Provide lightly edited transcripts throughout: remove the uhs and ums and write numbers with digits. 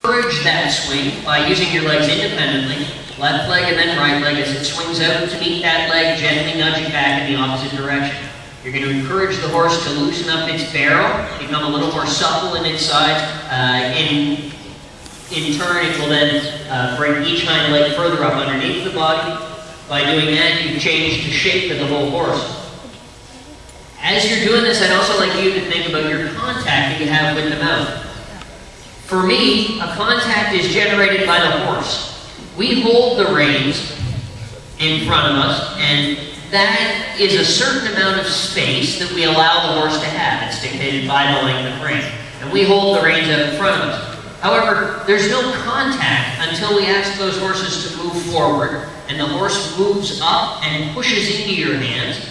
Encourage that swing by using your legs independently, left leg and then right leg as it swings out to meet that leg, gently nudging back in the opposite direction. You're going to encourage the horse to loosen up its barrel, become a little more supple in its sides. In turn, it will then bring each hind leg further up underneath the body. By doing that, you change the shape of the whole horse. As you're doing this, I'd also like you to think about your contact that you have with the mouth. For me, a contact is generated by the horse. We hold the reins in front of us, and that is a certain amount of space that we allow the horse to have. It's dictated by the length of rein. And we hold the reins out in front of us. However, there's no contact until we ask those horses to move forward, and the horse moves up and pushes into your hands.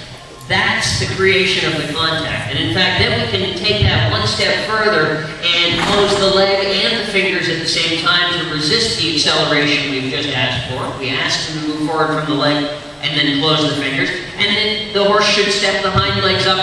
That's the creation of the contact. And in fact, then we can take that one step further and close the leg and the fingers at the same time to resist the acceleration we've just asked for. We ask them to move forward from the leg and then close the fingers. And then the horse should step the hind legs up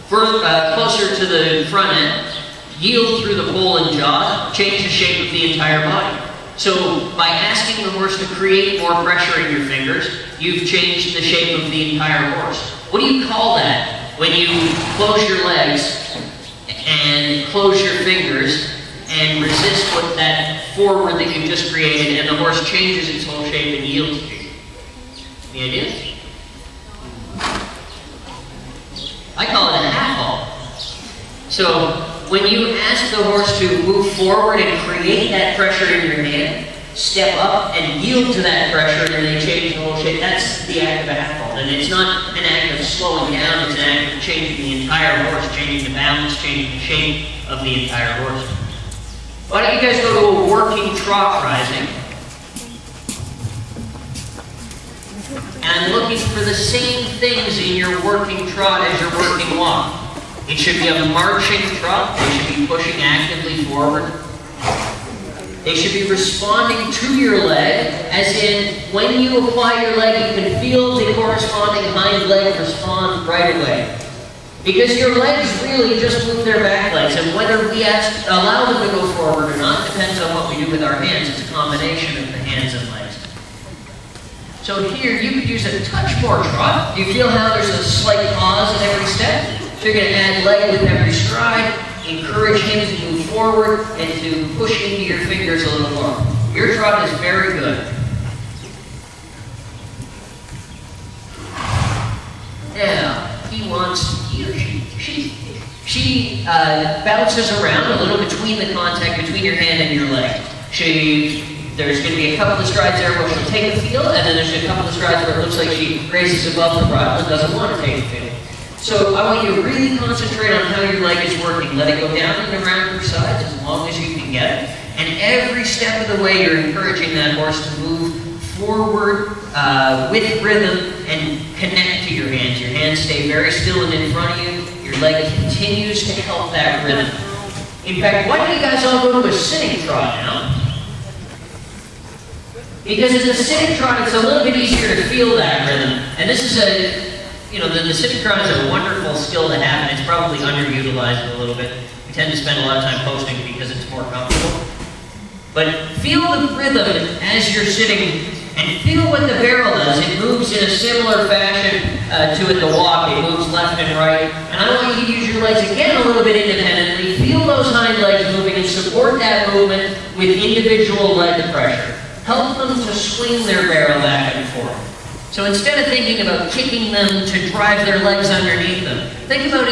closer to the front end, yield through the poll and jaw, change the shape of the entire body. So by asking the horse to create more pressure in your fingers, you've changed the shape of the entire horse. What do you call that when you close your legs and close your fingers and resist what that forward that you've just created, and the horse changes its whole shape and yields to you? Any ideas? I call it a half halt. So when you ask the horse to move forward and create that pressure in your hand, step up and yield to that pressure, and they change the whole shape, that's the act of a half halt. And it's not an act of slowing down, it's an act of changing the entire horse, changing the balance, changing the shape of the entire horse. Why don't you guys go to a working trot rising? And I'm looking for the same things in your working trot as your working walk. It should be a marching trot. They should be pushing actively forward. They should be responding to your leg, as in, when you apply your leg, you can feel the corresponding hind leg respond right away. Because your legs really just move their back legs, and whether we allow them to go forward or not depends on what we do with our hands. It's a combination of the hands and legs. So here, you could use a touch more trot. Do you feel how there's a slight pause in every step? So you're going to add leg with every stride, encourage him to move forward, and to push into your fingers a little more. Your trot is very good. Now, he or she bounces around a little between the contact between your hand and your leg. There's going to be a couple of strides there where she'll take a feel, and then there's a couple of strides where it looks like she raises above the bridle and doesn't want to take a feel. So I want you to really concentrate on how your leg is working. Let it go down and around your sides as long as you can get it. And every step of the way, you're encouraging that horse to move forward with rhythm and connect to your hands. Your hands stay very still and in front of you. Your leg continues to help that rhythm. In fact, why don't you guys all go to a sitting trot now? Because in the sitting trot, it's a little bit easier to feel that rhythm. And this is the sitting trot is a wonderful skill to have, and it's probably underutilized a little bit. We tend to spend a lot of time posting because it's more comfortable. But feel the rhythm as you're sitting, and feel what the barrel does. It moves in a similar fashion to the walk. It moves left and right. And I want you to use your legs again a little bit independently. Feel those hind legs moving and support that movement with individual leg pressure. Help them to swing their barrel back and forth. So instead of thinking about kicking them to drive their legs underneath them, think about it.